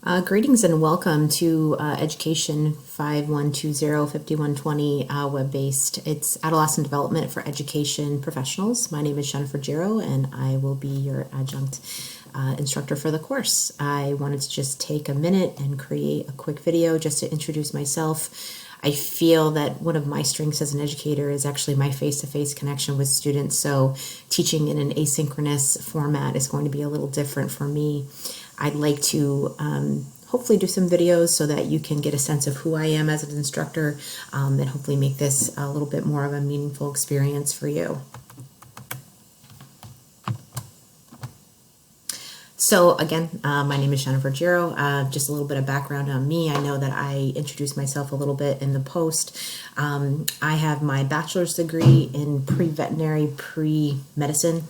Greetings and welcome to Education 5120-5120 web-based. It's Adolescent Development for Education Professionals. My name is Jennifer Giro and I will be your adjunct instructor for the course. I wanted to just take a minute and create a quick video just to introduce myself. I feel that one of my strengths as an educator is actually my face-to-face connection with students, so teaching in an asynchronous format is going to be a little different for me. I'd like to hopefully do some videos so that you can get a sense of who I am as an instructor and hopefully make this a little bit more of a meaningful experience for you. So again, my name is Jennifer Giro. Just a little bit of background on me. I know that I introduced myself a little bit in the post. I have my bachelor's degree in pre-veterinary, pre-medicine.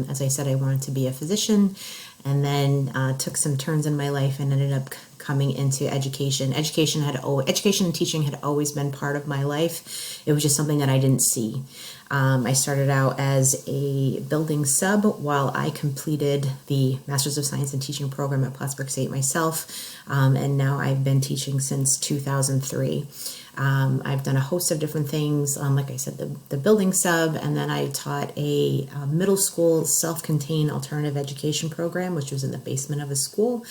As I said, I wanted to be a physician, and then took some turns in my life and ended up coming into education. Education and teaching had always been part of my life. It was just something that I didn't see. I started out as a building sub while I completed the Master's of Science in Teaching program at Plattsburgh State myself, and now I've been teaching since 2003. I've done a host of different things, like I said, the building sub, and then I taught a middle school self-contained alternative education program, which was in the basement of a school.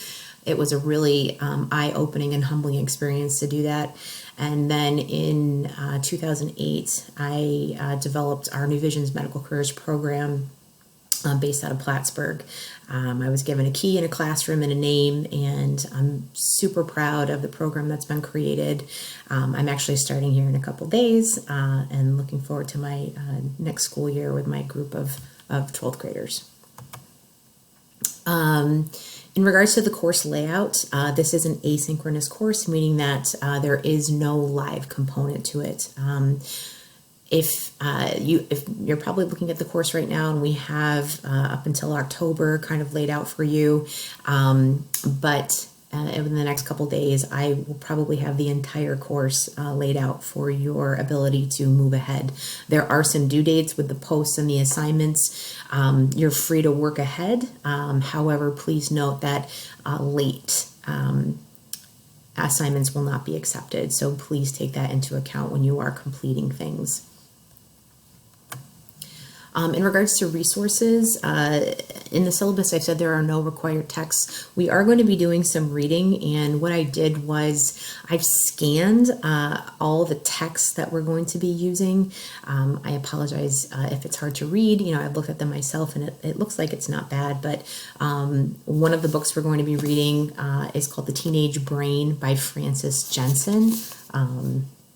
It was a really eye-opening and humbling experience to do that. And then in 2008, I developed our New Visions Medical Careers program based out of Plattsburgh. I was given a key in a classroom and a name, and I'm super proud of the program that's been created. I'm actually starting here in a couple days and looking forward to my next school year with my group of 12th graders. In regards to the course layout, this is an asynchronous course, meaning that there is no live component to it. If you're probably looking at the course right now, and we have up until October kind of laid out for you, but in the next couple days, I will probably have the entire course laid out for your ability to move ahead. There are some due dates with the posts and the assignments. You're free to work ahead. However, please note that late assignments will not be accepted. So please take that into account when you are completing things. In regards to resources, in the syllabus, I've said there are no required texts. We are going to be doing some reading, and what I did was I've scanned all the texts that we're going to be using. I apologize if it's hard to read. You know, I looked at them myself, and it looks like it's not bad, but one of the books we're going to be reading is called The Teenage Brain by Frances Jensen.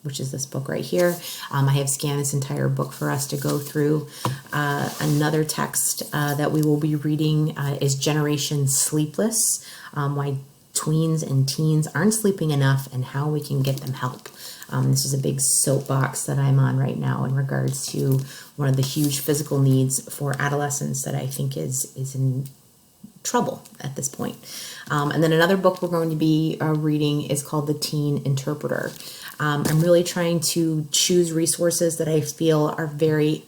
Which is this book right here. I have scanned this entire book for us to go through. Another text that we will be reading is Generation Sleepless, Why Tweens and Teens Aren't Sleeping Enough and How We Can Get Them Help. This is a big soapbox that I'm on right now in regards to one of the huge physical needs for adolescents that I think is in trouble at this point. And then another book we're going to be reading is called The Teen Interpreter. I'm really trying to choose resources that I feel are very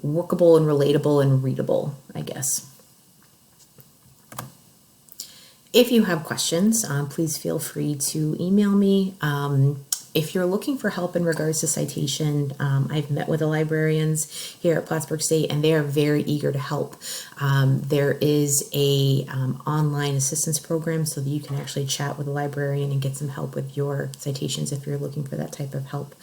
workable and relatable and readable, I guess. If you have questions, please feel free to email me. If you're looking for help in regards to citation, I've met with the librarians here at Plattsburgh State, and they are very eager to help. There is a online assistance program so that you can actually chat with a librarian and get some help with your citations if you're looking for that type of help.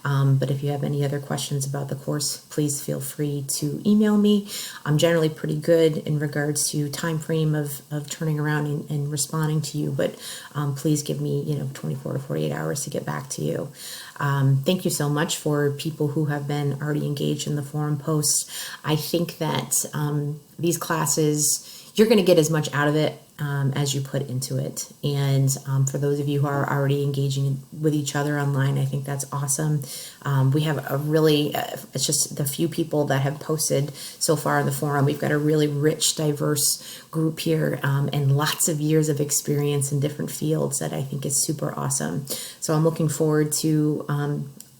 But if you have any other questions about the course, please feel free to email me. I'm generally pretty good in regards to time frame of turning around and responding to you, but please give me 24 to 48 hours to get back to you. Thank you so much for people who have been already engaged in the forum posts. I think that these classes, you're going to get as much out of it as you put into it. And for those of you who are already engaging with each other online, I think that's awesome. We have a really, it's just the few people that have posted so far in the forum. We've got a really rich, diverse group here and lots of years of experience in different fields that I think is super awesome. So I'm looking forward to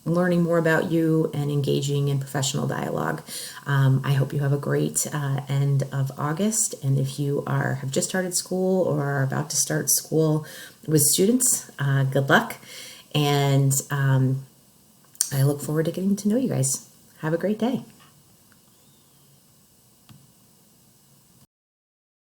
learning more about you and engaging in professional dialogue. I hope you have a great end of August. And if you have just started school or are about to start school with students, good luck. And I look forward to getting to know you guys. Have a great day.